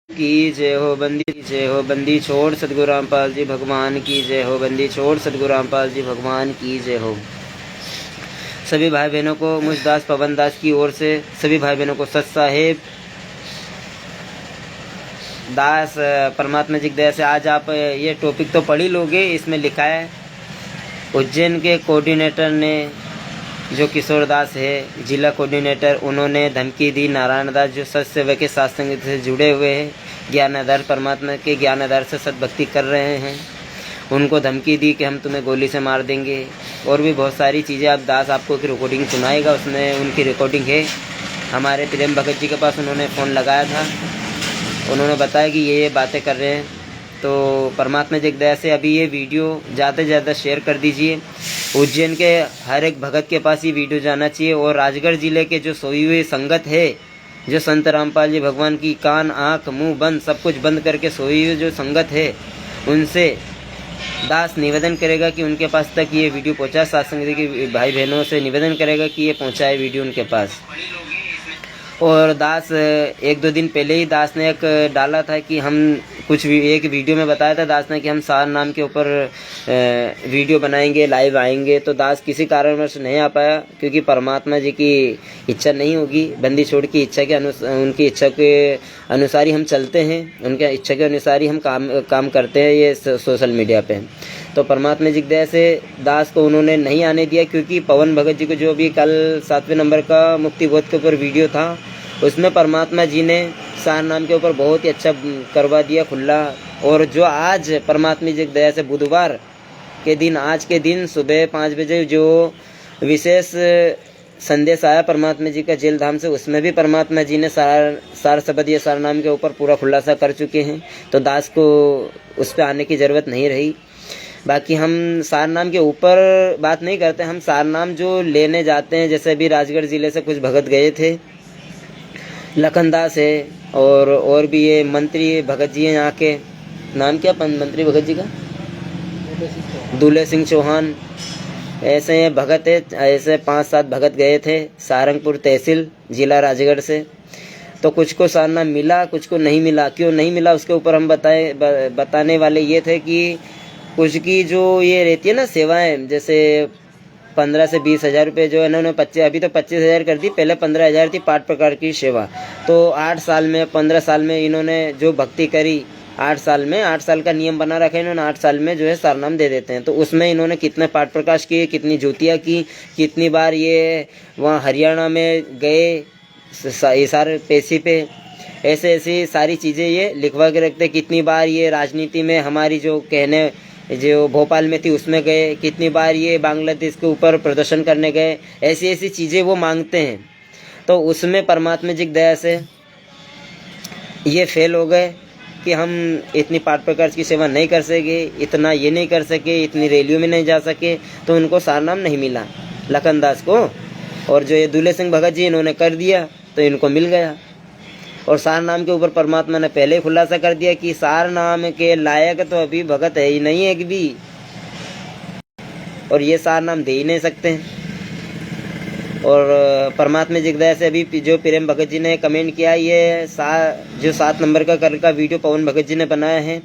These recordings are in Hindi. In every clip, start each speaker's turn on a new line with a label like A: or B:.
A: की जय हो, बंदी की जय हो, बंदी छोड़ सदगुरु रामपाल जी भगवान की जय हो, बंदी छोड़ सदगुरु रामपाल जी भगवान की जय हो। सभी भाई बहनों को मुझदास पवन दास की ओर से सभी भाई बहनों को सत साहेब दास परमात्मा जी की दया से आज आप ये टॉपिक तो पढ़ ही लोगे। इसमें लिखा है उज्जैन के कोऑर्डिनेटर ने, जो किशोर दास है जिला कोऑर्डिनेटर, उन्होंने धमकी दी नारायण दास जो सत सेवक के सत्संग से जुड़े हुए हैं, ज्ञान आधार परमात्मा के ज्ञान आधार से सद्भक्ति कर रहे हैं, उनको धमकी दी कि हम तुम्हें गोली से मार देंगे। और भी बहुत सारी चीज़ें। आप दास आपको एक रिकॉर्डिंग सुनाएगा, उसमें उनकी रिकॉर्डिंग है। हमारे प्रेम भगत जी के पास उन्होंने फ़ोन लगाया था, उन्होंने बताया कि ये बातें कर रहे हैं। तो परमात्मा जी की दया से अभी ये वीडियो ज़्यादा से ज़्यादा शेयर कर दीजिए। उज्जैन के हर एक भगत के पास ये वीडियो जाना चाहिए। और राजगढ़ ज़िले के जो सोई हुई संगत है, जो संत रामपाल जी भगवान की कान आँख मुंह बंद सब कुछ बंद करके सोई हुई जो संगत है, उनसे दास निवेदन करेगा कि उनके पास तक ये वीडियो पहुँचाए। सत्संग के भाई बहनों से निवेदन करेगा कि ये पहुँचाए वीडियो उनके पास। और दास एक दो दिन पहले ही दास ने एक डाला था कि हम कुछ एक वीडियो में बताया था दास ने कि हम सार नाम के ऊपर वीडियो बनाएंगे, लाइव आएंगे। तो दास किसी कारणवश नहीं आ पाया, क्योंकि परमात्मा जी की इच्छा नहीं होगी, बंदी छोड़ की इच्छा के उनकी इच्छा के अनुसार ही हम चलते हैं, उनके इच्छा के अनुसार ही हम काम करते हैं ये सोशल मीडिया पे। तो परमात्मा जी की दया से दास को उन्होंने नहीं आने दिया, क्योंकि पवन भगत जी को जो भी कल 7वें नंबर का मुक्ति बोध के ऊपर वीडियो था, उसमें परमात्मा जी ने सार नाम के ऊपर बहुत ही अच्छा करवा दिया खुला। और जो आज परमात्मा जी की दया से बुधवार के दिन, आज के दिन सुबह 5 बजे जो विशेष संदेश आया परमात्मा जी का जेल धाम से, उसमें भी परमात्मा जी ने सार शब्द या सार नाम के ऊपर पूरा खुलासा कर चुके हैं। तो दास को उस पर आने की ज़रूरत नहीं रही। बाकी हम सार नाम के ऊपर बात नहीं करते, हम सार नाम जो लेने जाते हैं, जैसे अभी राजगढ़ ज़िले से कुछ भगत गए थे, लखन दास है और भी ये मंत्री भगत जी हैं यहाँ के, नाम क्या मंत्री भगत जी का, दूल्हे सिंह चौहान, ऐसे भगत है। ऐसे 5-7 भगत गए थे सारंगपुर तहसील जिला राजगढ़ से। तो कुछ को सारना मिला, कुछ को नहीं मिला। क्यों नहीं मिला उसके ऊपर हम बताने वाले ये थे कि कुछ की जो ये रहती है ना सेवाएं, जैसे 15 से 20 हज़ार रुपये जो इन्होंने 25, अभी तो 25,000 कर दी, पहले 15,000 थी 5 प्रकार की सेवा। तो 8 साल में 15 साल में इन्होंने जो भक्ति करी, 8 साल में 8 साल का नियम बना रखा है इन्होंने, 8 साल में जो है सारनाम दे देते हैं। तो उसमें इन्होंने कितने पाठ प्रकाश किए, कितनी ज्योतियाँ की, कितनी बार ये वहाँ हरियाणा में गए ये सारे पैसे पे, ऐसी सारी चीज़ें ये लिखवा के रखते। कितनी बार ये राजनीति में हमारी जो कहने जो भोपाल में थी उसमें गए, कितनी बार ये बांग्लादेश के ऊपर प्रदर्शन करने गए, ऐसी चीज़ें वो मांगते हैं। तो उसमें परमात्मा जी की दया से ये फेल हो गए कि हम इतनी पाठ प्रकार की सेवा नहीं कर सके, इतना ये नहीं कर सके, इतनी रैलियों में नहीं जा सके। तो उनको सारनाम नहीं मिला लखन दास को। और जो ये दूल्हे सिंह भगत जी इन्होंने कर दिया तो इनको मिल गया। और सार नाम के ऊपर परमात्मा ने पहले ही खुलासा कर दिया कि सार नाम के लायक तो अभी भगत है ही नहीं एक भी, और ये सार नाम दे ही नहीं सकते। और परमात्मा जी की दया से अभी जो प्रेम भगत जी ने कमेंट किया, ये जो 7 नंबर का कल का वीडियो पवन भगत जी ने बनाया है,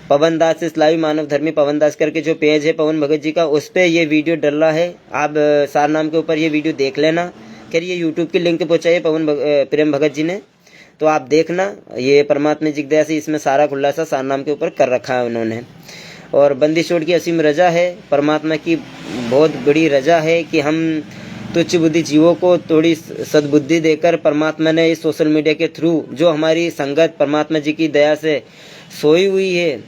A: पवन दास इस्लामी मानव धर्मी पवन दास करके जो पेज है पवन भगत जी का, उस पर ये वीडियो डल रहा है। आप सार नाम के ऊपर ये वीडियो देख लेना। खैर ये यूट्यूब की लिंक पहुँचाई प्रेम भगत जी ने, तो आप देखना। ये परमात्मा जी की दया से इसमें सारा खुलासा सार नाम के ऊपर कर रखा है उन्होंने। और बंदी छोड़ की असीम रजा है, परमात्मा की बहुत बड़ी रजा है कि हम तुच्छ बुद्धि जीवों को थोड़ी सद्बुद्धि देकर परमात्मा ने इस सोशल मीडिया के थ्रू जो हमारी संगत परमात्मा जी की दया से सोई हुई है,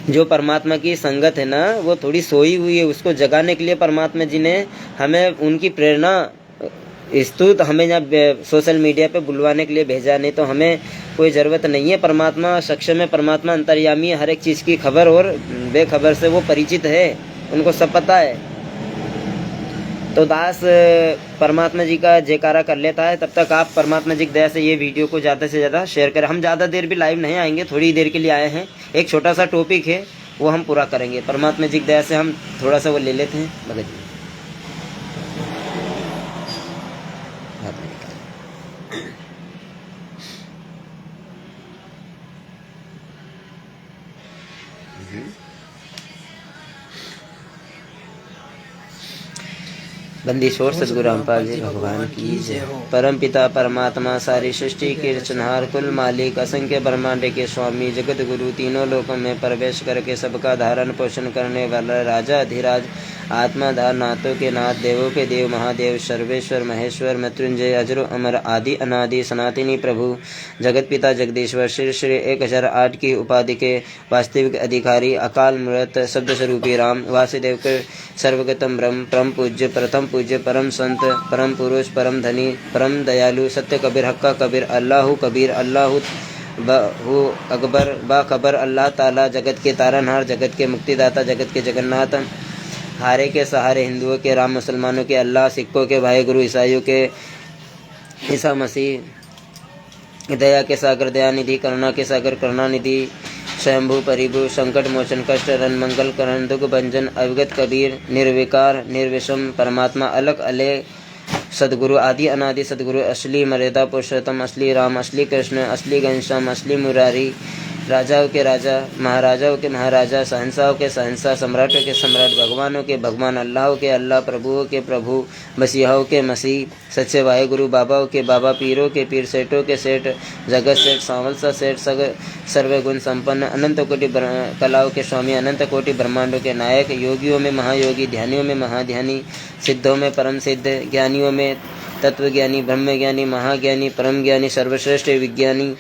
A: जो परमात्मा की संगत है ना वो थोड़ी सोई हुई है, उसको जगाने के लिए परमात्मा जी ने हमें उनकी प्रेरणा स्तुत हमें यहाँ सोशल मीडिया पे बुलवाने के लिए भेजा। नहीं तो हमें कोई ज़रूरत नहीं है। परमात्मा सक्षम है, परमात्मा अंतर्यामी है, हर एक चीज़ की खबर और बेखबर से वो परिचित है, उनको सब पता है। तो दास परमात्मा जी का जयकारा कर लेता है। तब तक आप परमात्मा जी की दया से ये वीडियो को ज़्यादा से ज़्यादा शेयर करें। हम ज़्यादा देर भी लाइव नहीं आएंगे, थोड़ी देर के लिए आए हैं, एक छोटा सा टॉपिक है वो हम पूरा करेंगे। परमात्मा जी की दया से हम थोड़ा सा वो ले लेते हैं भगत जी। बंदी छोड़ सदगुरु रामपाल जी भगवान की जय। परम पिता परमात्मा सारी सृष्टि के रचनहार कुल मालिक असंख्य ब्रह्मांड के स्वामी जगत गुरु तीनों लोकों में प्रवेश करके सबका धारण पोषण करने वाला राजा अधिराज आत्माधार नाथों के नाथ देवों के देव महादेव सर्वेश्वर महेश्वर मृत्युंजय अजर अमर आदि अनादि सनातनी प्रभु जगत पिता जगदीश्वर श्री श्री 1008 की उपाधि के वास्तविक अधिकारी अकाल मूर्त शब्द स्वरूपी राम वासुदेव के सर्वगतम ब्रह्म परम पूज्य प्रथम पूज्य परम संत परम पुरुष परम धनी परम दयालु सत्य कबीर हक्का कबीर अल्लाह कबीर अल्लाह बहु अकबर बाखबर अल्लाह ताला जगत के तारनहार जगत के मुक्तिदाता जगत के जगन्नाथ हारे के सहारे हिंदुओं के राम मुसलमानों के अल्लाह सिखों के भाई गुरु ईसाइयों के ईसा मसीह दया के सागर दयानिधि करुणा के सागर करुणानिधि स्वयंभू परिभू संकट मोचन कष्ट रन मंगल करण दुख भंजन अवगत कबीर निर्विकार निर्विषम परमात्मा अलग अले सदगुरु आदि अनादि सदगुरु असली मर्यादा पुरुषोत्तम असली राम असली कृष्ण असली घनश्याम असली मुरारी राजाओं के राजा महाराजाओं के महाराजा सहंसाओं के सहंसा सम्राटों के सम्राट भगवानों के भगवान अल्लाह के अल्लाह प्रभुओं के प्रभु मसीहाओं के मसीह सच्चे वाहेगुरु बाबाओं के बाबा पीरों के पीर सेठों के सेठ जगत सेठ सांवलसा सेठ सर्वगुण संपन्न अनंत कोटि कलाओं के स्वामी अनंत कोटि ब्रह्मांडों के नायक योगियों में महायोगी ध्यानियों में महाध्यानी सिद्धों में परम सिद्ध ज्ञानियों में तत्वज्ञानी ब्रह्मज्ञानी महाज्ञानी परम ज्ञानी सर्वश्रेष्ठ विज्ञानी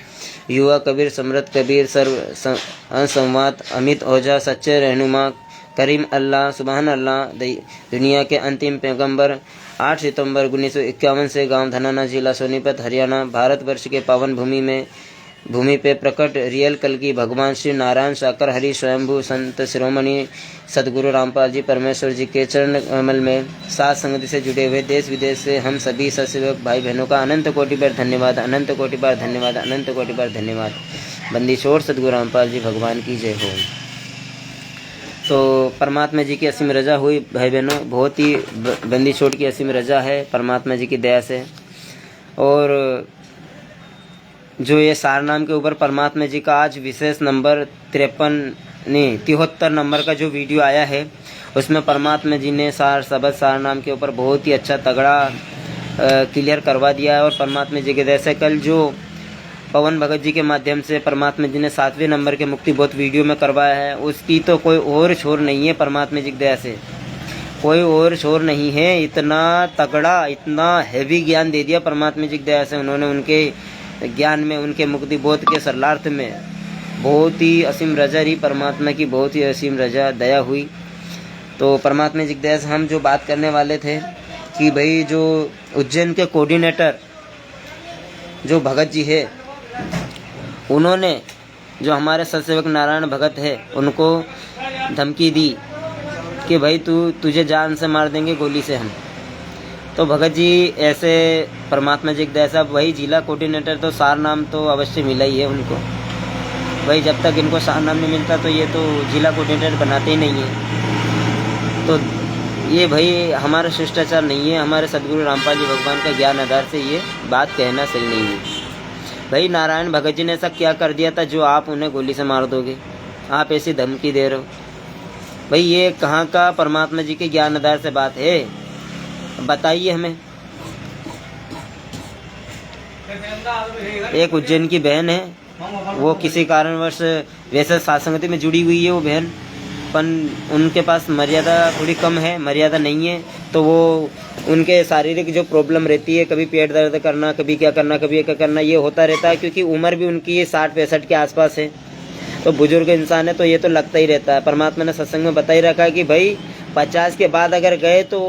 A: युवा कबीर समृद्ध कबीर सर्व संवाद अमित ओझा सच्चे रहनुमा करीम अल्लाह सुबहान अल्लाह दुनिया के अंतिम पैगंबर 8 सितंबर 1951 से गांव धनाना जिला सोनीपत हरियाणा भारतवर्ष के पावन भूमि पे प्रकट रियल कल की भगवान श्री नारायण साकर हरि स्वयंभू संत शिरोमणि सदगुरु रामपाल जी परमेश्वर जी के चरण कमल में साथ संगति से जुड़े हुए देश विदेश से हम सभी सत्सेवक भाई बहनों का अनंत कोटि बार धन्यवाद अनंत कोटि बार धन्यवाद अनंत कोटि बार धन्यवाद। बंदी छोड़ सदगुरु रामपाल जी भगवान की जय हो। तो परमात्मा जी की असीम रजा हुई भाई बहनों, बहुत ही बंदी छोड़ की असीम रजा है परमात्मा जी की दया से। और जो ये सारनाम के ऊपर परमात्मा जी का आज विशेष नंबर 73 नंबर का जो वीडियो आया है उसमें परमात्मा जी ने सारनाम के ऊपर बहुत ही अच्छा तगड़ा क्लियर करवा दिया है। और परमात्मा जी के जैसे कल जो पवन भगत जी के माध्यम से परमात्मा जी ने 7वें नंबर के मुक्ति बोध वीडियो में करवाया है, उसकी तो कोई और छोर नहीं है। परमात्मा जी की दया से कोई और छोर नहीं है। इतना तगड़ा इतना हैवी ज्ञान दे दिया परमात्मा जी की दया से उन्होंने, उनके ज्ञान में उनके मुक्ति बोध के सरलार्थ में बहुत ही असीम रजा रही परमात्मा की, बहुत ही असीम रजा दया हुई। तो परमात्मा जी की दया से हम जो बात करने वाले थे कि भाई जो उज्जैन के कोऑर्डिनेटर जो भगत जी है उन्होंने जो हमारे सत्सेवक नारायण भगत है उनको धमकी दी कि भाई तुझे जान से मार देंगे गोली से हम। तो भगत जी ऐसे परमात्मा जी की दया वही जिला कोऑर्डिनेटर तो सार नाम तो अवश्य मिला ही है उनको। भाई जब तक इनको सार नाम नहीं मिलता तो ये तो जिला कोऑर्डिनेटर बनाते ही नहीं है। तो ये भाई हमारा शिष्टाचार नहीं है, हमारे सदगुरु रामपाल जी भगवान का ज्ञान आधार से ये बात कहना सही नहीं है। भाई नारायण भगत जी ने ऐसा क्या कर दिया था जो आप उन्हें गोली से मार दोगे, आप ऐसी धमकी दे रहे हो। भाई ये कहाँ का परमात्मा जी के ज्ञान आधार से बात है, बताइए हमें। एक उज्जैन की बहन है, वो किसी कारणवश वैसे सात्संगति में जुड़ी हुई है वो बहन, पर उनके पास मर्यादा थोड़ी कम है, मर्यादा नहीं है। तो वो उनके शारीरिक जो प्रॉब्लम रहती है, कभी पेट दर्द करना, कभी क्या करना, कभी क्या करना, ये होता रहता है। क्योंकि उम्र भी उनकी 60-65 के आसपास है, तो बुजुर्ग इंसान है, तो ये तो लगता ही रहता है। परमात्मा ने सत्संग में बता ही रखा है कि भाई 50 के बाद अगर गए तो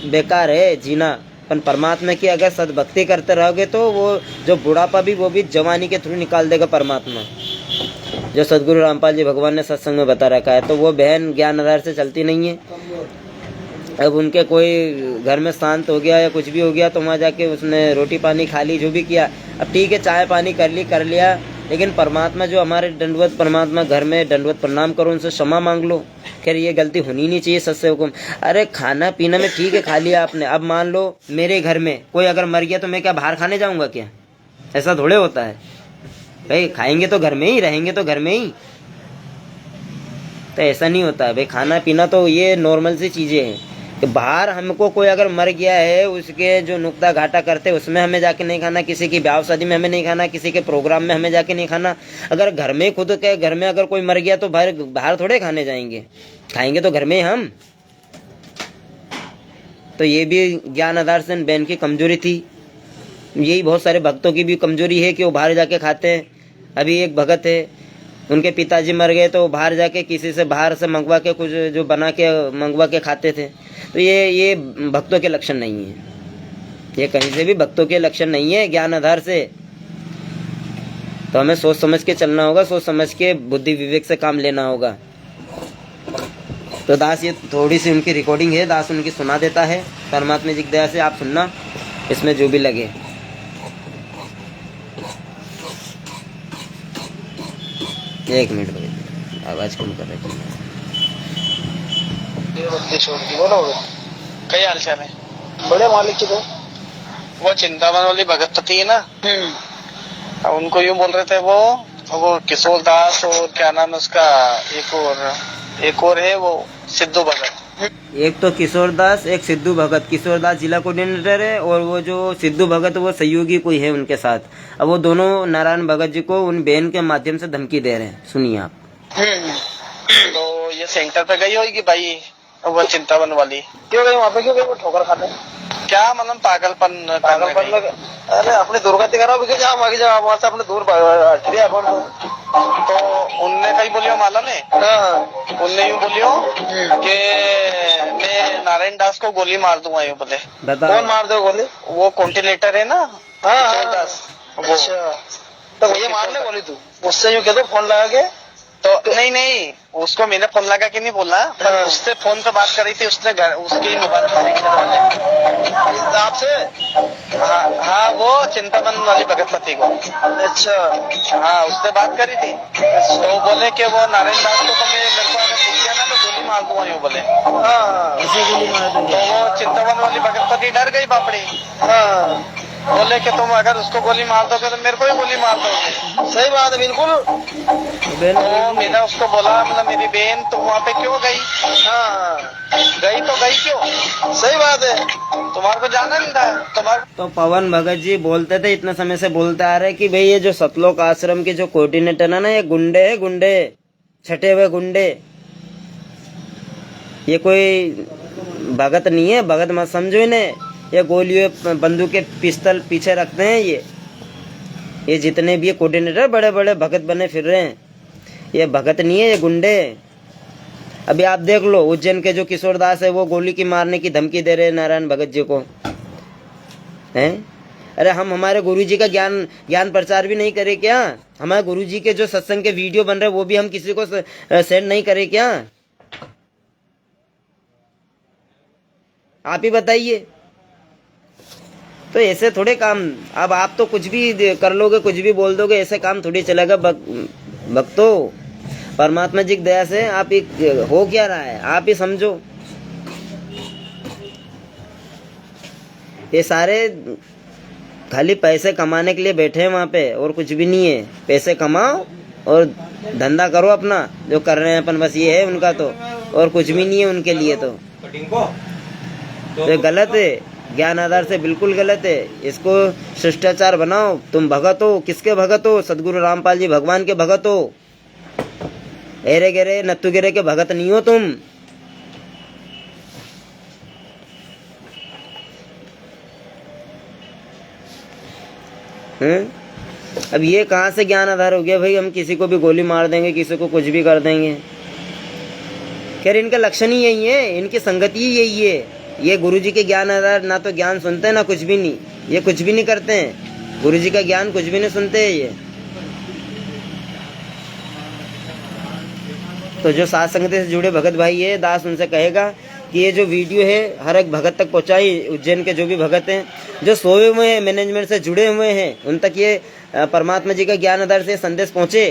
A: बेकार है जीना, पर परमात्मा की अगर सद्भक्ति करते रहोगे तो वो जो बुढ़ापा भी वो भी जवानी के थ्रू निकाल देगा परमात्मा, जो सदगुरु रामपाल जी भगवान ने सत्संग में बता रखा है। तो वो बहन ज्ञान आधार से चलती नहीं है। अब उनके कोई घर में शांत हो गया या कुछ भी हो गया तो वहाँ जाके उसने रोटी पानी खा ली, जो भी किया, अब ठीक है चाय पानी कर लिया, लेकिन परमात्मा जो हमारे दंडवत परमात्मा घर में दंडवत प्रणाम करो, उनसे क्षमा मांग लो। खैर ये गलती होनी नहीं चाहिए सत्य हुकुम। अरे खाना पीना में ठीक है खा लिया आपने, अब मान लो मेरे घर में कोई अगर मर गया तो मैं क्या बाहर खाने जाऊंगा क्या? ऐसा थोड़े होता है भाई, खाएंगे तो घर में ही, रहेंगे तो घर में ही। तो ऐसा नहीं होता है भाई। खाना पीना तो ये नॉर्मल सी चीज़ें हैं कि बाहर हमको कोई अगर मर गया है उसके जो नुक्ता घाटा करते उसमें हमें जाके नहीं खाना, किसी की ब्याह शादी में हमें नहीं खाना, किसी के प्रोग्राम में हमें जाके नहीं खाना। अगर घर में खुद के घर में अगर कोई मर गया तो बाहर थोड़े खाने जाएंगे, खाएंगे तो घर में ही हम। तो ये भी ज्ञान आधार से बहन की कमजोरी थी। यही बहुत सारे भक्तों की भी कमजोरी है कि वो बाहर जाके खाते हैं। अभी एक भगत है, उनके पिताजी मर गए तो बाहर जाके किसी से बाहर से मंगवा के कुछ जो बना के मंगवा के खाते थे। तो ये भक्तों के लक्षण नहीं है, ये कहीं से भी भक्तों के लक्षण नहीं है ज्ञान आधार से। तो हमें सोच समझ के चलना होगा, सोच समझ के बुद्धि विवेक से काम लेना होगा। तो दास ये थोड़ी सी उनकी रिकॉर्डिंग है, दास उनकी सुना देता है। परमात्मा जी की दया से आप सुनना, इसमें जो भी लगे। एक मिनट भाई, आवाज कम कर रखी है।
B: बोलो क्या हाल चाल है? बड़े मालिक की। तो वो चिंतामन वाली भगत थी ना, उनको यूं बोल रहे थे वो किशोर दास और क्या नाम है उसका, एक और है वो सिद्धू भगत।
A: एक तो किशोर दास, एक सिद्धू भगत। किशोर दास जिला कोऑर्डिनेटर है और वो जो सिद्धू भगत वो सहयोगी कोई है उनके साथ। अब वो दोनों नारायण भगत जी को उन बहन के माध्यम से धमकी दे रहे हैं। सुनिए आप।
B: तो ये सेंटर पे गई होगी भाई वो चिंतावन वाली। क्यों गई वहाँ पे? क्यों गई? वो ठोकर खाने क्या मतलब पागलपन में। अरे अपनी दुर्गति करो, आगे जाओ वहाँ से अपने दूर तो उनने कहीं बोलियो मालूम है? उनने यूँ बोलियो कि मैं नारायण दास को गोली मार दूंगा यूँ बोले। कौन मार दो गोली? वो कॉन्टिनेटर है ना दास। अच्छा तो ये मारने बोली तू उससे यूँ कह दो फोन लगा के। तो नहीं उसको मैंने फोन लगा के नहीं बोला, पर उससे फोन पे बात करी थी उसने, उसकी मोबाइल पे आपसे। हाँ वो चिंतामन वाली भगत पति को। अच्छा हाँ उससे बात करी थी। तो बोले कि वो नारायण दास को तो मेरे को अगर पूछ लिया ना तो गोली मार दूंगा यूँ बोले। तो वो चिंतामन वाली भगत पति डर गई बापड़ी। बोले कि तुम अगर उसको गोली मार दोगे तो मेरे को ही गोली मार दोगे। सही बात है बिल्कुल। तो मैंने उसको बोला मतलब मेरी बहन तुम वहाँ पे क्यों गई? गई तो गई क्यों? सही बात है, तुम्हारे को जाना नहीं था तुम्हारे।
A: तो पवन भगत जी बोलते थे, इतने समय से बोलते आ रहे कि भाई ये जो सतलोक आश्रम के जो कोऑर्डिनेटर है ना, ये गुंडे है, गुंडे छठे हुए गुंडे। ये कोई भगत नहीं है, भगत मत समझो इन्हें। ये गोलियों बंदूक के पिस्तल पीछे रखते हैं। ये जितने भी ये कोऑर्डिनेटर बड़े बड़े भगत बने फिर रहे हैं, ये भगत नहीं है, ये गुंडे। अभी आप देख लो उज्जैन के जो किशोर दास है वो गोली की मारने की धमकी दे रहे हैं नारायण भगत जी को, हैं? अरे हम हमारे गुरुजी का ज्ञान प्रचार भी नहीं करे क्या? हमारे गुरुजी के जो सत्संग के वीडियो बन रहे वो भी हम किसी को सेंड नहीं करे क्या? आप ही बताइए। तो ऐसे थोड़े काम, अब आप तो कुछ भी कर लोगे, कुछ भी बोल दोगे, ऐसे काम थोड़ी चलेगा। भक्तों परमात्मा जी की दया से आप हो क्या रहा है आप ही समझो। ये सारे खाली पैसे कमाने के लिए बैठे हैं वहाँ पे, और कुछ भी नहीं है। पैसे कमाओ और धंधा करो अपना, जो कर रहे हैं अपन, बस ये है उनका। तो और कुछ भी नहीं है उनके लिए। तो ये गलत है, ज्ञान आधार से बिल्कुल गलत है। इसको शिष्टाचार बनाओ। तुम भगत हो, किसके भगत हो? सदगुरु रामपाल जी भगवान के भगत हो। एरे गेरे नत्थु गेरे के भगत नहीं हो तुम। अब ये कहाँ से ज्ञान आधार हो गया भाई? हम किसी को भी गोली मार देंगे, किसी को कुछ भी कर देंगे। खैर इनका लक्षण ही यही है, इनकी संगति ही यही है। ये गुरुजी के ज्ञान आधार ना तो ज्ञान सुनते हैं ना कुछ भी नहीं। ये कुछ भी नहीं करते हैं, गुरुजी का ज्ञान कुछ भी नहीं सुनते हैं ये। तो जो साथ संगति से जुड़े भगत भाई है, दास उनसे कहेगा कि ये जो वीडियो है हर एक भगत तक पहुंचाई। उज्जैन के जो भी भगत हैं, जो सोए हुए हैं, मैनेजमेंट से जुड़े हुए हैं, उन तक ये परमात्मा जी का ज्ञान आधार से संदेश पहुंचे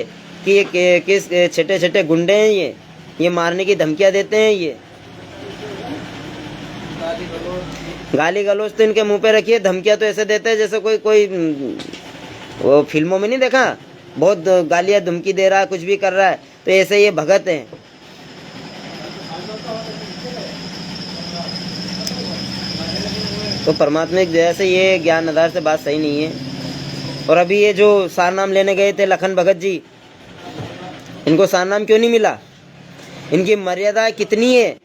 A: कि ये किस छोटे छोटे गुंडे हैं, ये मारने की धमकियां देते हैं। ये गाली गलौज तो इनके मुंह पे रखिए, धमकियां तो ऐसे देते हैं जैसे कोई वो फिल्मों में नहीं देखा, बहुत गालियां धमकी दे रहा है, कुछ भी कर रहा है। तो ऐसे ये भगत हैं। तो परमात्मिक दया से ये ज्ञान आधार से बात सही नहीं है। और अभी ये जो सारनाम लेने गए थे लखन भगत जी, इनको सारनाम क्यों नहीं मिला? इनकी मर्यादा कितनी है?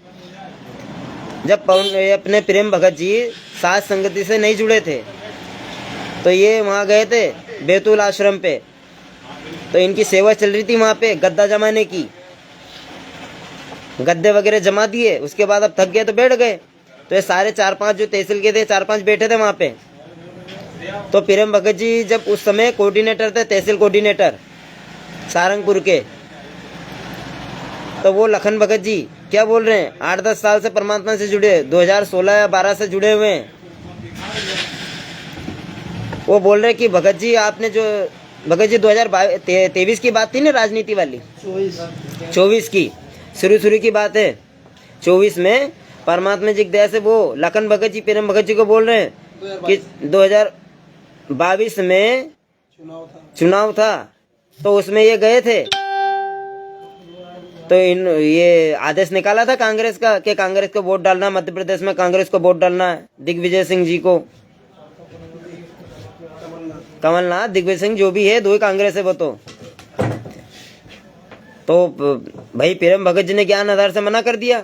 A: जब अपने प्रेम भगत जी साथ संगति से नहीं जुड़े थे तो ये वहाँ गए थे बैतूल आश्रम पे, तो इनकी सेवा चल रही थी वहाँ पे गद्दा जमाने की। गद्दे वगैरह जमा दिए, उसके बाद अब थक गए तो बैठ गए। तो ये सारे 4-5 जो तहसील के थे 4-5 बैठे थे वहाँ पे। तो प्रेम भगत जी जब उस समय कोऑर्डिनेटर थे, तहसील कोऑर्डिनेटर सारंगपुर के, तो वो लखन भगत जी क्या बोल रहे हैं, 8-10 साल से परमात्मा से जुड़े, 2016 या 12 से जुड़े हुए हैं। वो बोल रहे कि भगत जी आपने जो भगत जी 2023 की बात थी ना, राजनीति वाली 24 की शुरू की बात है। 24 में परमात्मा जी की दया से वो लखन भगत जी प्रेम भगत जी को बोल रहे हैं कि 2022 में चुनाव था तो उसमें ये गए थे, तो ये आदेश निकाला था कांग्रेस का कि कांग्रेस को वोट डालना, मध्य प्रदेश में कांग्रेस को वोट डालना है, दिग्विजय सिंह जी को, कमलनाथ दिग्विजय सिंह जो भी है, दो ही कांग्रेस है वो। तो भाई प्रेम भगत जी ने ज्ञान आधार से मना कर दिया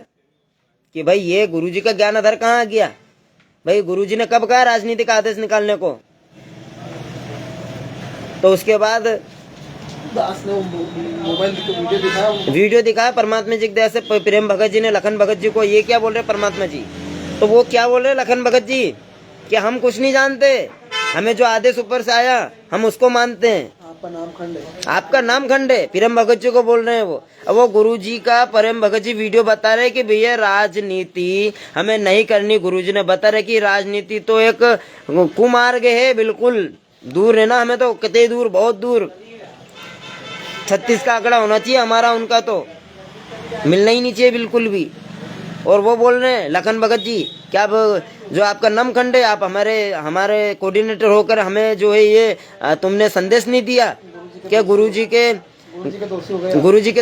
A: कि भाई ये गुरुजी का ज्ञान आधार कहाँ आ गया? भाई गुरुजी ने कब कहा राजनीति का आदेश निकालने को? तो उसके बाद
C: दास ने मोबाइल
A: वीडियो दिखाया परमात्मा जी की दया से। प्रेम भगत जी ने लखन भगत जी को ये क्या बोल रहे परमात्मा जी, तो वो क्या बोल रहे लखन भगत जी कि हम कुछ नहीं जानते, हमें जो आदेश ऊपर से आया हम उसको मानते हैं,
C: आपका नाम खंड है,
A: आपका नाम खंड है। प्रेम भगत जी को बोल रहे हैं वो। अब वो गुरु जी का प्रेम भगत जी वीडियो बता रहे कि भैया राजनीति हमें नहीं करनी। गुरु जी ने बता रहे कि राजनीति तो एक कुमार्ग है, बिल्कुल दूर है ना, हमें तो कितने दूर, बहुत दूर 36 का आंकड़ा होना चाहिए हमारा, उनका तो मिलना ही नहीं चाहिए बिल्कुल भी। और वो बोल रहे हैं लखन भगत जी क्या जो आपका नाम खंड है, आप हमारे कोऑर्डिनेटर होकर हमें जो है ये तुमने संदेश नहीं दिया, क्या गुरु जी के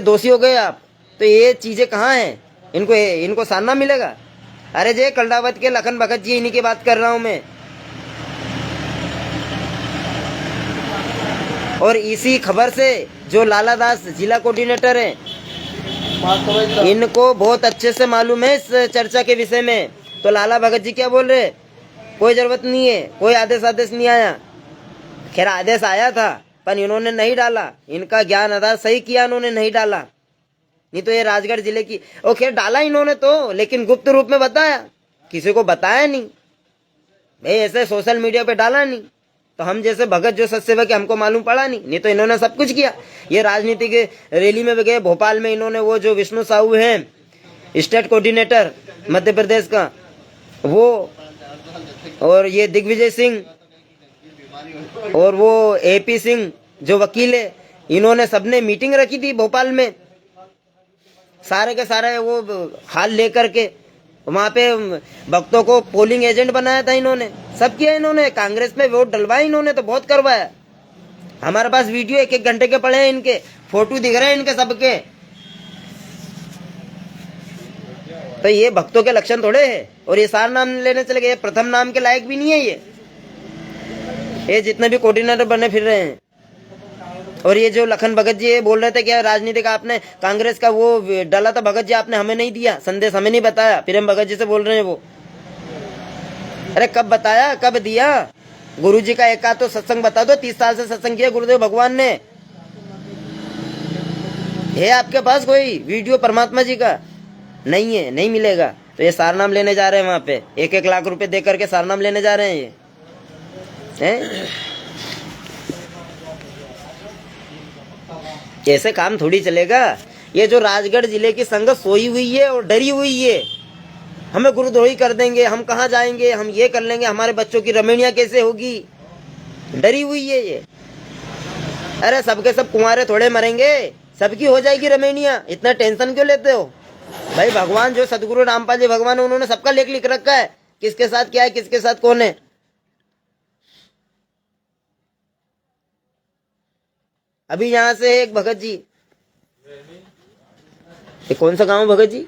A: दोषी हो गए आप? तो ये चीजें कहाँ हैं? इनको सारनाम मिलेगा? अरे जय कलडावत के लखन भगत जी, इन्हीं की बात कर रहा हूँ मैं। और इसी खबर से जो लाला दास जिला कोऑर्डिनेटर हैं, इनको बहुत अच्छे से मालूम है इस चर्चा के विषय में। तो लाला भगत जी क्या बोल रहे, कोई जरूरत नहीं है, कोई आदेश नहीं आया। खैर आदेश आया था पर इन्होंने नहीं डाला, इनका ज्ञान आधार सही किया, इन्होंने नहीं डाला। नहीं तो ये राजगढ़ जिले की, और खैर डाला इन्होंने तो, लेकिन गुप्त रूप में बताया, किसी को बताया नहीं भाई, ऐसे सोशल मीडिया पे डाला नहीं। तो हम जैसे भगत जो सत्सेवक है हमको मालूम पड़ा नहीं तो इन्होंने सब कुछ किया। ये राजनीति के रैली में भी गए, भोपाल में इन्होंने वो जो विष्णु साहू हैं स्टेट कोऑर्डिनेटर मध्य प्रदेश का, वो और ये दिग्विजय सिंह और वो एपी सिंह जो वकील है, इन्होंने सबने मीटिंग रखी थी भोपाल में, सारे के सारे वो हाल लेकर के वहाँ पे भक्तों को पोलिंग एजेंट बनाया था इन्होंने, सब किया इन्होंने, कांग्रेस में वोट डलवाया इन्होंने, तो बहुत करवाया। हमारे पास वीडियो 1-1 घंटे के पड़े हैं, इनके फोटो दिख रहे हैं इनके सबके। तो ये भक्तों के लक्षण थोड़े हैं। और ये सार नाम लेने चले गए, प्रथम नाम के लायक भी नहीं है ये जितने भी कोऑर्डिनेटर बने फिर रहे हैं। और ये जो लखन भगत जी बोल रहे थे क्या राजनीति का आपने कांग्रेस का वो डाला था भगत जी, आपने हमें नहीं दिया संदेश, हमें नहीं बताया। प्रेम भगत जी से बोल रहे हैं वो, अरे कब बताया, कब दिया? गुरु जी का एक तो सत्संग बता दो, 30 साल से सत्संग किया गुरुदेव भगवान ने। है आपके पास कोई वीडियो परमात्मा जी का? नहीं है, नहीं मिलेगा। तो ये सारनाम लेने जा रहे हैं वहां पे, 1-1 लाख रुपए दे करके सारनाम लेने जा रहे हैं ये। ऐसे काम थोड़ी चलेगा। ये जो राजगढ़ जिले की संगत सोई हुई है और डरी हुई है, हमें गुरुद्रोही कर देंगे, हम कहाँ जाएंगे, हम ये कर लेंगे, हमारे बच्चों की रमणियां कैसे होगी, डरी हुई है ये। अरे सबके सब कुंवारे थोड़े मरेंगे, सबकी हो जाएगी रमणियां, इतना टेंशन क्यों लेते हो भाई? भगवान जो सदगुरु रामपाल जी भगवान, उन्होंने सबका लेख लिख रखा है, किसके साथ क्या है, किसके साथ कौन है। अभी यहाँ से एक भगत जी, ये कौन सा गांव भगत जी?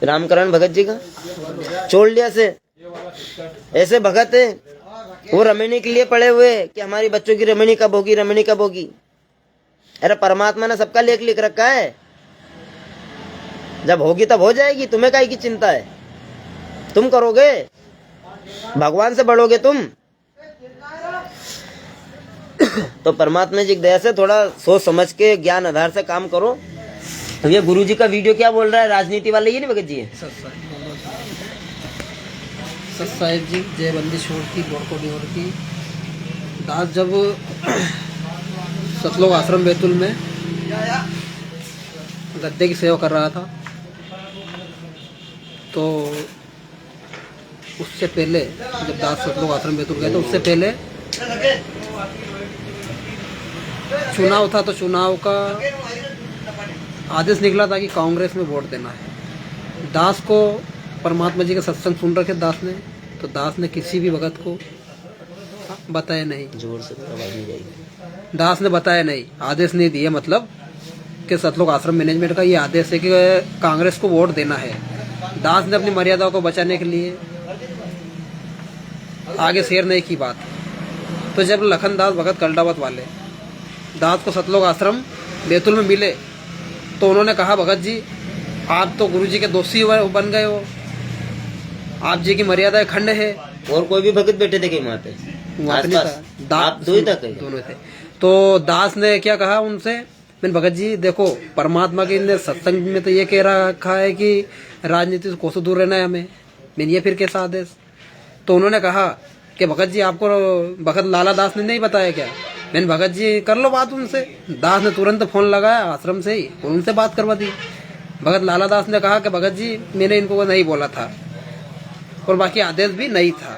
A: रामकरण भगत जी का, चोलिया से ऐसे भगत है वो रमणी के लिए पड़े हुए कि हमारी बच्चों की रमणी कब होगी, रमणी कब होगी। अरे परमात्मा ने सबका लेख लिख रखा है, जब होगी तब हो जाएगी, तुम्हें काहे की चिंता है। तुम करोगे, भगवान से बढ़ोगे तुम। तो परमात्मा जी की दया से थोड़ा सोच समझ के ज्ञान आधार से काम करो। तो ये गुरु जी का वीडियो क्या बोल रहा है, राजनीति वाले ये नहीं भगत जी है।
C: सत साहिब जी जय बंदी छोड़ की गोरको डिवर की दास जब सतलोक आश्रम बैतुल में गद्दे की सेवा कर रहा था, तो उससे पहले जब दास सतलोक आश्रम बैतुल गए तो उससे पहले चुनाव था। तो चुनाव का आदेश निकला था कि कांग्रेस में वोट देना है। दास को परमात्मा जी का सत्संग सुन रखे दास ने, तो दास ने किसी भी भगत को बताया नहीं,
A: जोर से आवाज नहीं जाएगी।
C: दास ने बताया नहीं, आदेश नहीं दिया। मतलब कि सतलोक आश्रम मैनेजमेंट का ये आदेश है कि कांग्रेस को वोट देना है। दास ने अपनी मर्यादाओं को बचाने के लिए आगे शेयर नहीं की बात। तो जब लखन दास भगत कलडावत वाले दास को सतलोक आश्रम बैतुल में मिले, तो उन्होंने कहा भगत जी आप तो गुरु जी के दोषी बन गए हो, आप जी की मर्यादा खंड है।
A: और कोई भी भगत बैठे थे कहीं वहाँ पे?
C: वहाँ पे नहीं था,
A: आप दो ही था कहीं?
C: दोनों थे। तो दास ने क्या कहा उनसे, मैंने भगत जी देखो परमात्मा के सत्संग में तो ये कह रखा है कि राजनीति से कोसों दूर रहना है हमें, मैंने ये फिर कैसा आदेश। तो उन्होंने कहा कि भगत जी आपको भगत लाला दास ने नहीं बताया क्या? मैंने भगत जी कर लो बात उनसे। दास ने तुरंत फोन लगाया आश्रम से ही और उनसे बात करवा दी। भगत लाला दास ने कहा कि भगत जी मैंने इनको नहीं बोला था, और बाकी आदेश भी नहीं था।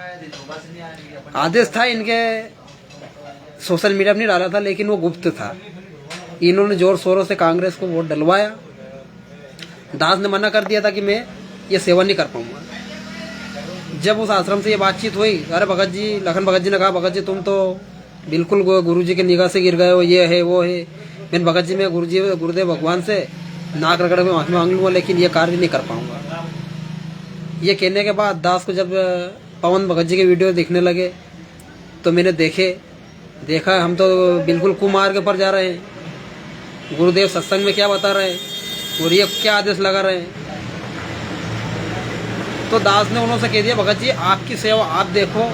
C: आदेश था इनके सोशल मीडिया पर नहीं डाला था, लेकिन वो गुप्त था। इन्होंने जोर शोरों से कांग्रेस को वोट डलवाया। दास ने मना कर दिया था कि मैं ये सेवा नहीं कर पाऊंगा। जब उस आश्रम से ये बातचीत हुई, अरे भगत जी, लखन भगत जी ने कहा भगत जी तुम तो बिल्कुल गुरु जी की निगाह से गिर गए हो, ये है वो है। मैंने भगत जी मैं गुरुदेव भगवान से नाक रगड़ में माफी मांग लूंगा, लेकिन ये कार्य नहीं कर पाऊंगा। ये कहने के बाद दास को जब पवन भगत जी के वीडियो दिखने लगे, तो मैंने देखा हम तो बिल्कुल कुमार्ग पर जा रहे हैं। गुरुदेव सत्संग में क्या बता रहे हैं और ये क्या आदेश लगा रहे हैं। तो दास ने उन्होंने कह दिया भगत जी आपकी सेवा आप देखो,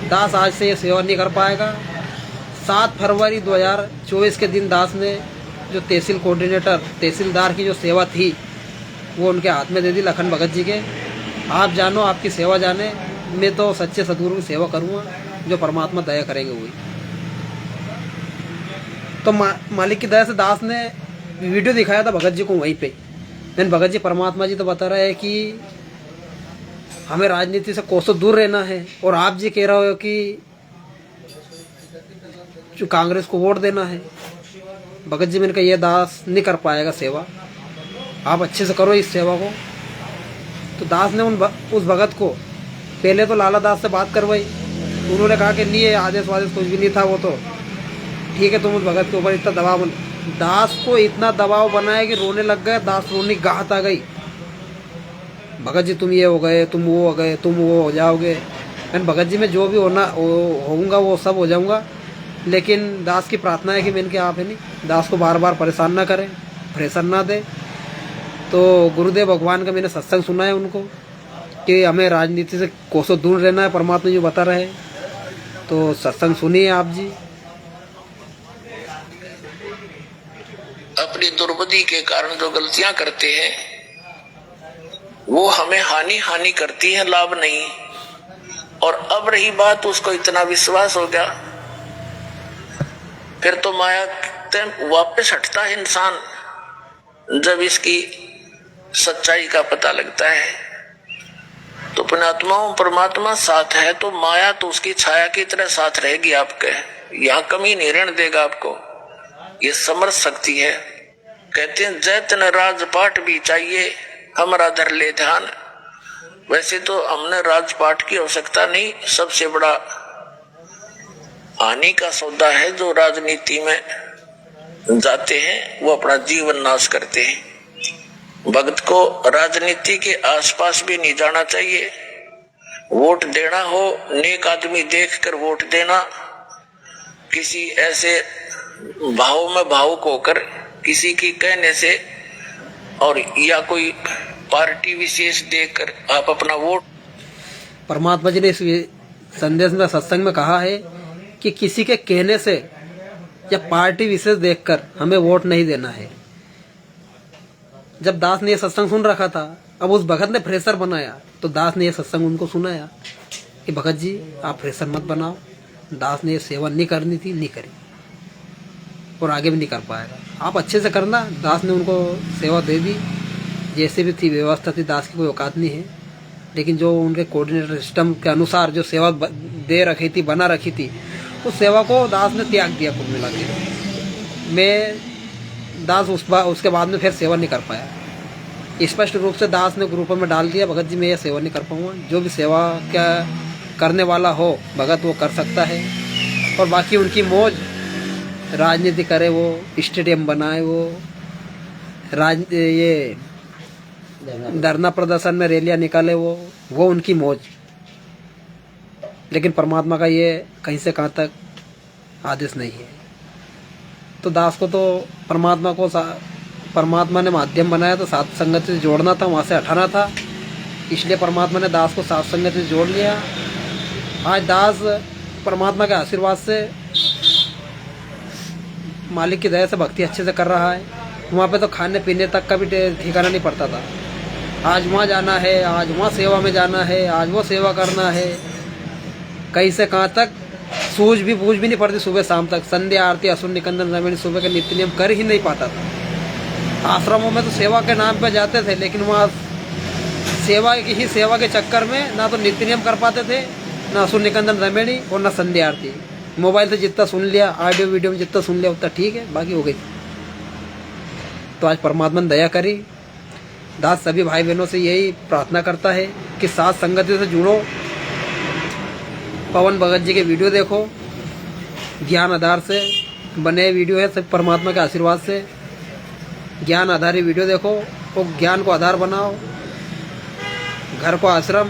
C: दास आज से ये सेवा नहीं कर पाएगा। 7 फरवरी 2024 के दिन दास ने जो तहसील कोऑर्डिनेटर तहसीलदार की जो सेवा थी वो उनके हाथ में दे दी, लखन भगत जी के। आप जानो आपकी सेवा जाने, मैं तो सच्चे सदगुरु की सेवा करूँगा, जो परमात्मा दया करेंगे वही। तो मालिक की दया से दास ने वीडियो दिखाया था भगत जी को वहीं पे। लेकिन भगत जी परमात्मा जी तो बता रहे हैं कि हमें राजनीति से कोसों दूर रहना है, और आप जी कह रहे हो कि जो कांग्रेस को वोट देना है। भगत जी मैंने कहा ये दास नहीं कर पाएगा सेवा, आप अच्छे से करो इस सेवा को। तो दास ने उस भगत को पहले तो लाला दास से बात करवाई। उन्होंने कहा कि नहीं ये आदेश वादेश कुछ भी नहीं था, वो तो ठीक है, तुम उस भगत के ऊपर इतना दबाव दास को इतना दबाव बनाया कि रोने लग गए। दास रोने की गाहत आ गई, भगत जी तुम ये हो गए, तुम वो हो गए, तुम वो हो जाओगे। एंड भगत जी में जो भी होऊंगा वो सब हो जाऊंगा, लेकिन दास की प्रार्थना है कि मैंने क्या आप है नहीं दास को बार बार परेशान ना करें, प्रेशर ना दे। तो गुरुदेव भगवान का मैंने सत्संग सुना है उनको कि हमें राजनीति से कोसों दूर रहना है, परमात्मा जी बता रहे हैं। तो सत्संग सुनिए आप जी।
D: अपनी दुर्बुद्धि के कारण जो गलतियां करते हैं वो हमें हानि करती है, लाभ नहीं। और अब रही बात, उसको इतना विश्वास हो गया, फिर तो माया वापस हटता है इंसान जब इसकी सच्चाई का पता लगता है। तो पुण्यात्माओं परमात्मा साथ है तो माया तो उसकी छाया की तरह साथ रहेगी आपके, यहाँ कमी नहीं रहने देगा आपको। ये समर्थ शक्ति है। कहते हैं जैतन राजपाट भी चाहिए हमारा धर ले ध्यान। वैसे तो हमने राजपाट की आवश्यकता नहीं, सबसे बड़ा हानि का सौदा है जो राजनीति में जाते हैं, वो अपना जीवन नाश करते हैं। भक्त को राजनीति के आसपास भी नहीं जाना चाहिए, वोट देना हो, नेक आदमी देखकर वोट देना, किसी ऐसे भाव में भावुक होकर किसी की कहने से और या कोई पार्टी विशेष देखकर आप अपना वोट।
C: परमात्मा जी ने इस संदेश में, सत्संग में कहा है कि किसी के कहने से या पार्टी विशेष देखकर हमें वोट नहीं देना है। जब दास ने यह सत्संग सुन रखा था, अब उस भगत ने फ्रेशर बनाया, तो दास ने यह सत्संग उनको सुनाया कि भगत जी आप फ्रेशर मत बनाओ। दास ने यह सेवा नहीं करनी थी, नहीं करी और आगे भी नहीं कर पाएगा। आप अच्छे से करना। दास ने उनको सेवा दे दी, जैसे भी थी व्यवस्था थी, दास की कोई औकात नहीं है, लेकिन जो उनके कोऑर्डिनेटर सिस्टम के अनुसार जो सेवा दे रखी थी, बना रखी थी, उस सेवा को दास ने त्याग दिया। कुल मिला के मैं दास उसके बाद में फिर सेवा नहीं कर पाया। स्पष्ट रूप से दास ने ग्रुप में डाल दिया, भगत जी मैं ये सेवा नहीं कर पाऊंगा। जो भी सेवा क्या करने वाला हो भगत वो कर सकता है, और बाकी उनकी मौज, राजनीति करे, वो स्टेडियम बनाए, वो ये धरना प्रदर्शन में रैलियां निकाले, वो उनकी मौज। लेकिन परमात्मा का ये कहीं से कहाँ तक आदेश नहीं है। तो दास को तो परमात्मा ने माध्यम बनाया, तो साथ संगत से जोड़ना था, वहाँ से हटाना था। इसलिए परमात्मा ने दास को साथ संगत से जोड़ लिया। आज दास परमात्मा के आशीर्वाद से, मालिक की दया से भक्ति अच्छे से कर रहा है। वहाँ पे तो खाने पीने तक का भी ठिकाना नहीं पड़ता था। आज वहाँ जाना है, आज वहाँ सेवा में जाना है, आज वो सेवा करना है, कहीं से कहाँ तक सूझ भी बूझ भी नहीं पड़ती। सुबह शाम तक संध्या आरती, असुर निकंदन रामायण, सुबह के नित्य नियम कर ही नहीं पाता था। आश्रमों में तो सेवा के नाम पे जाते थे, लेकिन वहाँ सेवा के चक्कर में ना तो नित्य नियम कर पाते थे, ना असुर निकंदन रामायणी और ना संध्या आरती। मोबाइल से जितना सुन लिया, ऑडियो वीडियो में जितना सुन लिया उतना ठीक है, बाकी हो गई। तो आज परमात्मा ने दया करी। दास सभी भाई बहनों से यही प्रार्थना करता है कि साथ संगति से जुड़ो, पवन भगत जी के वीडियो देखो, ज्ञान आधार से बने वीडियो है, सब परमात्मा के आशीर्वाद से ज्ञान आधारित वीडियो देखो और ज्ञान को आधार बनाओ। घर को आश्रम,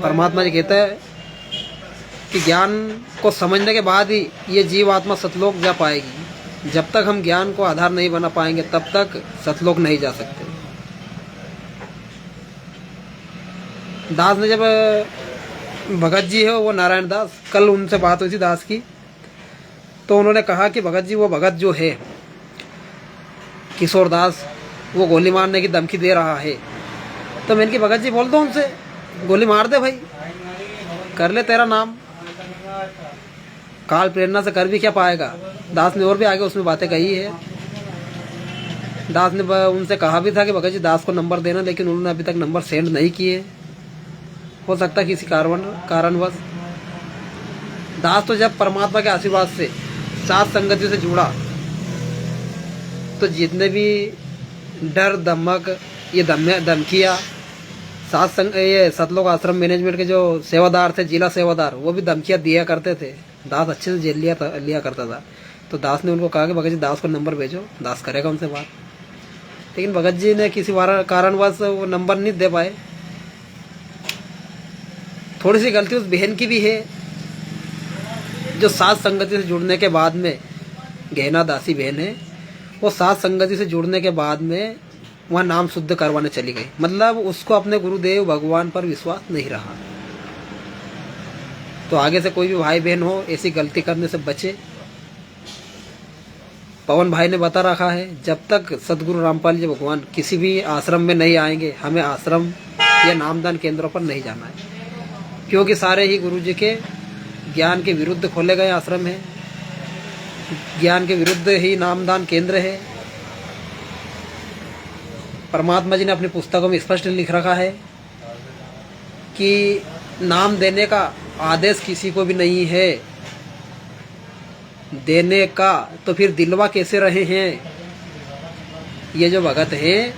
C: परमात्मा जी कहते हैं कि ज्ञान को समझने के बाद ही ये जीव आत्मा सतलोक जा पाएगी। जब तक हम ज्ञान को आधार नहीं बना पाएंगे तब तक सतलोक नहीं जा सकते। दास ने जब भगत जी है वो नारायण दास, कल उनसे बात हुई थी दास की, तो उन्होंने कहा कि भगत जी वो भगत जो है किशोर दास, वो गोली मारने की धमकी दे रहा है। तो मैंने कि भगत जी बोल दो उनसे, गोली मार दे भाई, कर ले तेरा नाम, काल प्रेरणा से कर भी क्या पाएगा। दास ने और भी आगे उसमें बातें कही है। दास ने उनसे कहा भी था कि भगत जी दास को नंबर देना, लेकिन उन्होंने अभी तक नंबर सेंड नहीं किए। हो सकता है किसी कारणवश। दास तो जब परमात्मा के आशीर्वाद से साथ संगति से जुड़ा, तो जितने भी डर धमक, ये धमकियाँ, ये सतलोक आश्रम मैनेजमेंट के जो सेवादार थे, जिला सेवादार, वो भी धमकियाँ दिया करते थे। दास अच्छे से जेल लिया करता था। तो दास ने उनको कहा कि भगत जी दास को नंबर भेजो, दास करेगा उनसे बात। लेकिन भगत जी ने किसी कारणवश वो नंबर नहीं दे पाए। थोड़ी सी गलती उस बहन की भी है, जो साथ संगति से जुड़ने के बाद में, गहना दासी बहन है, वो साथ संगति से जुड़ने के बाद में वहाँ नाम शुद्ध करवाने चली गई। मतलब उसको अपने गुरुदेव भगवान पर विश्वास नहीं रहा। तो आगे से कोई भी भाई बहन हो, ऐसी गलती करने से बचे। पवन भाई ने बता रखा है, जब तक सदगुरु रामपाल जी भगवान किसी भी आश्रम में नहीं आएंगे, हमें आश्रम या नामदान केंद्रों पर नहीं जाना है, क्योंकि सारे ही गुरु जी के ज्ञान के विरुद्ध खोले गए आश्रम है, ज्ञान के विरुद्ध ही नामदान केंद्र है। परमात्मा जी ने अपनी पुस्तकों में स्पष्ट लिख रखा है कि नाम देने का आदेश किसी को भी नहीं है देने का, तो फिर दिलवा कैसे रहे हैं। ये जो भगत हैं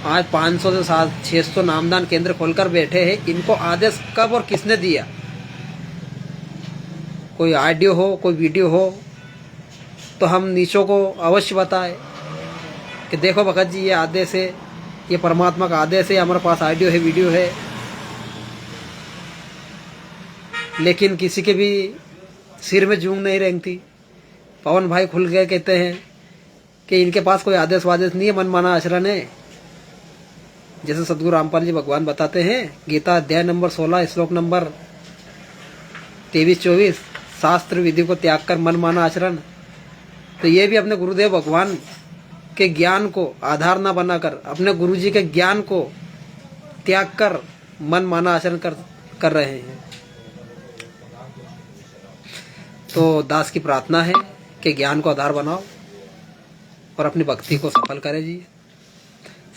C: आज 500 से 600 नामदान केंद्र खोलकर बैठे हैं, इनको आदेश कब और किसने दिया। कोई ऑडियो हो, कोई वीडियो हो, तो हम नीचों को अवश्य बताएं कि देखो भगत जी ये आदेश है, ये परमात्मा का आदेश है, हमारे पास ऑडियो है, वीडियो है। लेकिन किसी के भी सिर में जूं नहीं रेंगती। पवन भाई खुल गए कहते हैं कि इनके पास कोई आदेश वादेश नहीं है, मनमाना आचरण है। जैसे सदगुरु रामपाल जी भगवान बताते हैं, गीता अध्याय नंबर 16 श्लोक नंबर 23-24, शास्त्र विधि को त्याग कर मनमाना आचरण। तो ये भी अपने गुरुदेव भगवान के ज्ञान को आधार न बनाकर, अपने गुरुजी के ज्ञान को त्याग कर मनमाना आचरण कर रहे हैं। तो दास की प्रार्थना है कि ज्ञान को आधार बनाओ और अपनी भक्ति को सफल करे जी।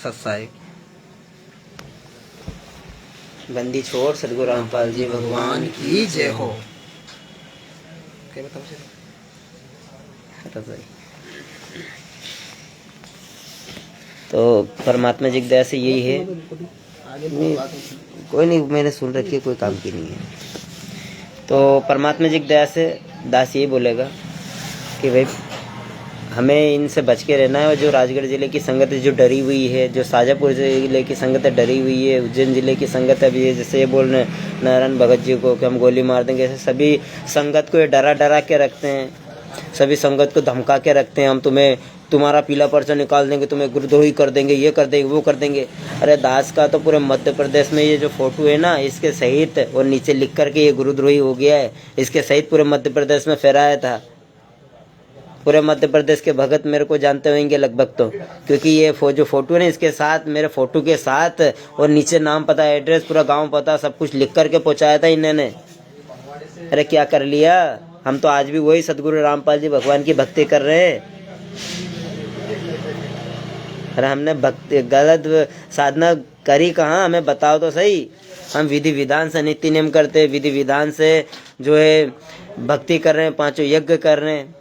C: सत्साई
A: बंदी छोड़ सदगुरु रामपाल जी भगवान
C: की जय हो। क्या बताओ
A: तो परमात्मा जी की दया से यही है। कोई नहीं, मैंने सुन रखी है, कोई काम की नहीं है। तो परमात्मा जी की दया से दास यही बोलेगा कि भाई हमें इनसे बच के रहना है। और जो राजगढ़ जिले की संगत है जो डरी हुई है, जो शाजापुर जिले की संगत है डरी हुई है, उज्जैन जिले की संगत है अभी है, जैसे ये बोल रहे हैं नारायण भगत जी को कि हम गोली मार देंगे, ऐसे सभी संगत को ये डरा के रखते हैं, सभी संगत को धमका के रखते हैं, हम तुम्हारा पीला पर्चा निकाल देंगे, तुम्हें गुरुद्रोही कर देंगे, ये कर देंगे, वो कर देंगे। अरे दास का तो पूरे मध्य प्रदेश में ये जो फोटो है ना, इसके सहित और नीचे लिख करके ये गुरुद्रोही हो गया है, इसके सहित पूरे मध्य प्रदेश में फहराया था। पूरे मध्य प्रदेश के भगत मेरे को जानते होंगे लगभग, तो क्योंकि ये जो फोटो है ना, इसके साथ मेरे फोटो के साथ और नीचे नाम पता, एड्रेस, पूरा गांव पता सब कुछ लिख करके पहुंचाया था इन्होंने। अरे क्या कर लिया, हम तो आज भी वही सदगुरु रामपाल जी भगवान की भक्ति कर रहे हैं। अरे हमने भक्ति गलत साधना करी कहाँ, हमें बताओ तो सही। हम विधि विधान से नीति नियम करते, विधि विधान से जो है भक्ति कर रहे हैं, 5 यज्ञ कर रहे हैं।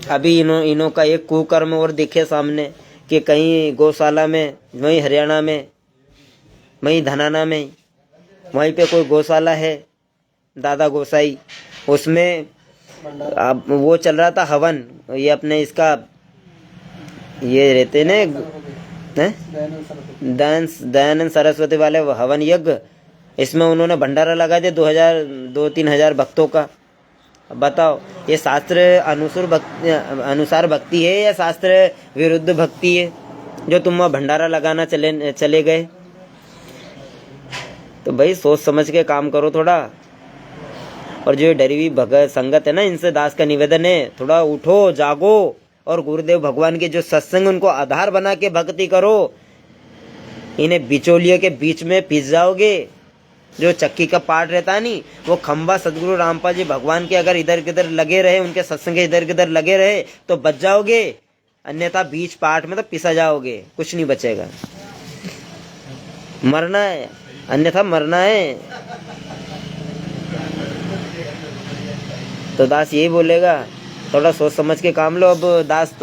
A: अभी इन्हों का एक कुकर्म और दिखे सामने कि कहीं गौशाला में, वहीं हरियाणा में, वहीं धनाना में, वहीं पे कोई गौशाला है दादा गोसाई, उसमें अब वो चल रहा था हवन। ये अपने इसका ये रहते ने दयानंद सरस्वती वाले हवन यज्ञ, इसमें उन्होंने भंडारा लगा दिया 2-3 हजार भक्तों का। बताओ ये शास्त्र अनुसार भक्ति है या शास्त्र विरुद्ध भक्ति है जो तुम वहाँ भंडारा लगाना चले गए? तो भाई सोच समझ के काम करो थोड़ा। और जो डरी हुई भगत संगत है ना, इनसे दास का निवेदन है, थोड़ा उठो, जागो और गुरुदेव भगवान के जो सत्संग उनको आधार बना के भक्ति करो। इन्हें बिचौलियों के बीच में पिस जाओगे। जो चक्की का पार्ट रहता है नहीं, वो खंबा सदगुरु रामपाल जी भगवान के अगर इधर किधर लगे रहे, उनके सत्संग इधर किधर लगे रहे तो बच जाओगे, अन्यथा बीच पार्ट में तो पिसा जाओगे, कुछ नहीं बचेगा। मरना है, अन्यथा मरना है। तो दास यही बोलेगा, थोड़ा सोच समझ के काम लो। अब दास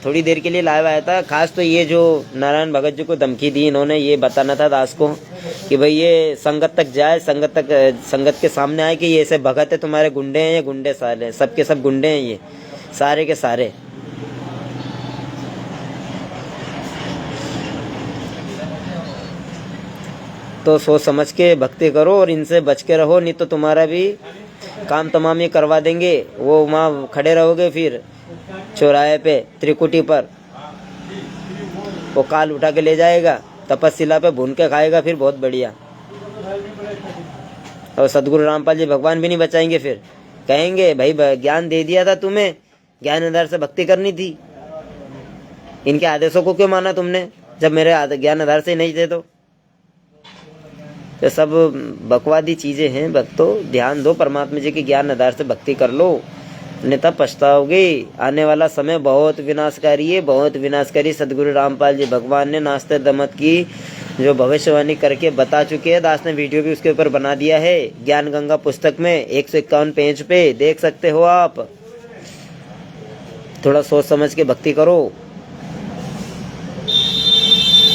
A: थोड़ी देर के लिए लाइव आया था, खास तो ये जो नारायण भगत जी को धमकी दी इन्होंने, ये बताना था दास को कि भाई ये संगत तक जाए, संगत के सामने आए कि ये ऐसे भगत है, तुम्हारे गुंडे हैं, ये गुंडे साले, सबके सब गुंडे हैं, ये सारे के सारे। तो सोच समझ के भक्ति करो और इनसे बच के रहो, नहीं तो तुम्हारा भी काम तमाम ये करवा देंगे। वो वहाँ खड़े रहोगे फिर चौराहे पे त्रिकुटी पर, वो काल उठा के ले जाएगा, तपस्शिला पे भून के खाएगा फिर बहुत बढ़िया। और सदगुरु रामपाल जी भगवान भी नहीं बचाएंगे, फिर कहेंगे भाई ज्ञान दे दिया था तुम्हें, ज्ञान आधार से भक्ति करनी थी, इनके आदेशों को क्यों माना तुमने जब मेरे ज्ञान आधार से नहीं थे? तो सब बकवादी चीजें हैं भक्तों, ध्यान दो, परमात्मा जी के ज्ञान आधार से भक्ति कर लो, अन्यथा पछताओगे। आने वाला समय बहुत विनाशकारी है, बहुत विनाशकारी। सदगुरु रामपाल जी भगवान ने नास्ते दमत की जो भविष्यवाणी करके बता चुके हैं। दास ने वीडियो भी उसके ऊपर बना दिया है, ज्ञान गंगा पुस्तक में 151 पेज पे देख सकते हो आप। थोड़ा सोच समझ के भक्ति करो।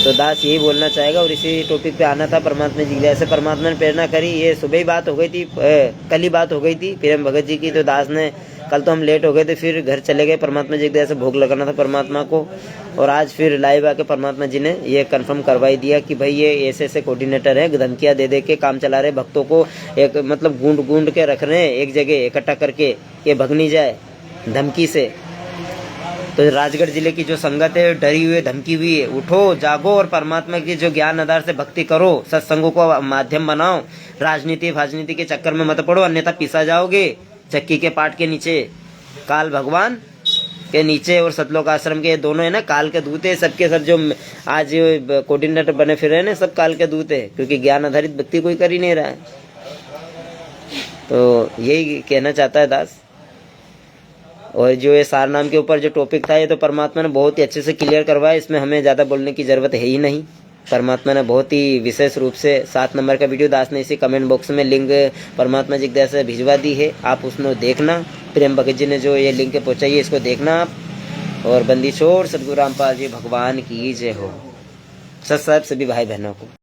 A: तो दास यही बोलना चाहेगा और इसी टॉपिक पे आना था परमात्मा जी। जैसे परमात्मा ने प्रेरणा करी, ये सुबह ही बात हो गई थी, कल ही बात हो गई थी प्रेम भगत जी की, तो दास ने कल तो हम लेट हो गए थे, फिर घर चले गए। परमात्मा जी की दया से भोग लगाना था परमात्मा को, और आज फिर लाइव आके परमात्मा जी ने ये कंफर्म करवाई दिया कि भाई ये ऐसे ऐसे कोऑर्डिनेटर है, धमकियाँ दे दे के काम चला रहे, भक्तों को एक मतलब गूंड के रख रहे हैं एक जगह इकट्ठा करके, ये भग नहीं जाए धमकी से। तो राजगढ़ जिले की जो संगत है डरी हुई धमकी हुई है, उठो जागो और परमात्मा की जो ज्ञान आधार से भक्ति करो, सत्संगों को माध्यम बनाओ, राजनीति के चक्कर में मत पड़ो, अन्यथा पिसा जाओगे चक्की के पाट के नीचे। काल भगवान के नीचे और सतलोक आश्रम के दोनों है ना, काल के दूत है सबके सब। जो आज कोऑर्डिनेटर बने फिर है ना, सब काल के दूत है, क्योंकि ज्ञान आधारित भक्ति कोई कर ही नहीं रहा है। तो यही कहना चाहता है दास। और जो ये सार नाम के ऊपर जो टॉपिक था, ये तो परमात्मा ने बहुत ही अच्छे से क्लियर करवाया, इसमें हमें ज़्यादा बोलने की ज़रूरत है ही नहीं। परमात्मा ने बहुत ही विशेष रूप से 7 नंबर का वीडियो दास ने इसी कमेंट बॉक्स में लिंक परमात्मा जी की दया से भिजवा दी है, आप उसको देखना। प्रेम भगत जी ने जो ये लिंक पहुँचाई है, इसको देखना आप। और बंदी छोड़ सदगुरु रामपाल जी भगवान की जय हो। सत साहब सभी भाई बहनों को।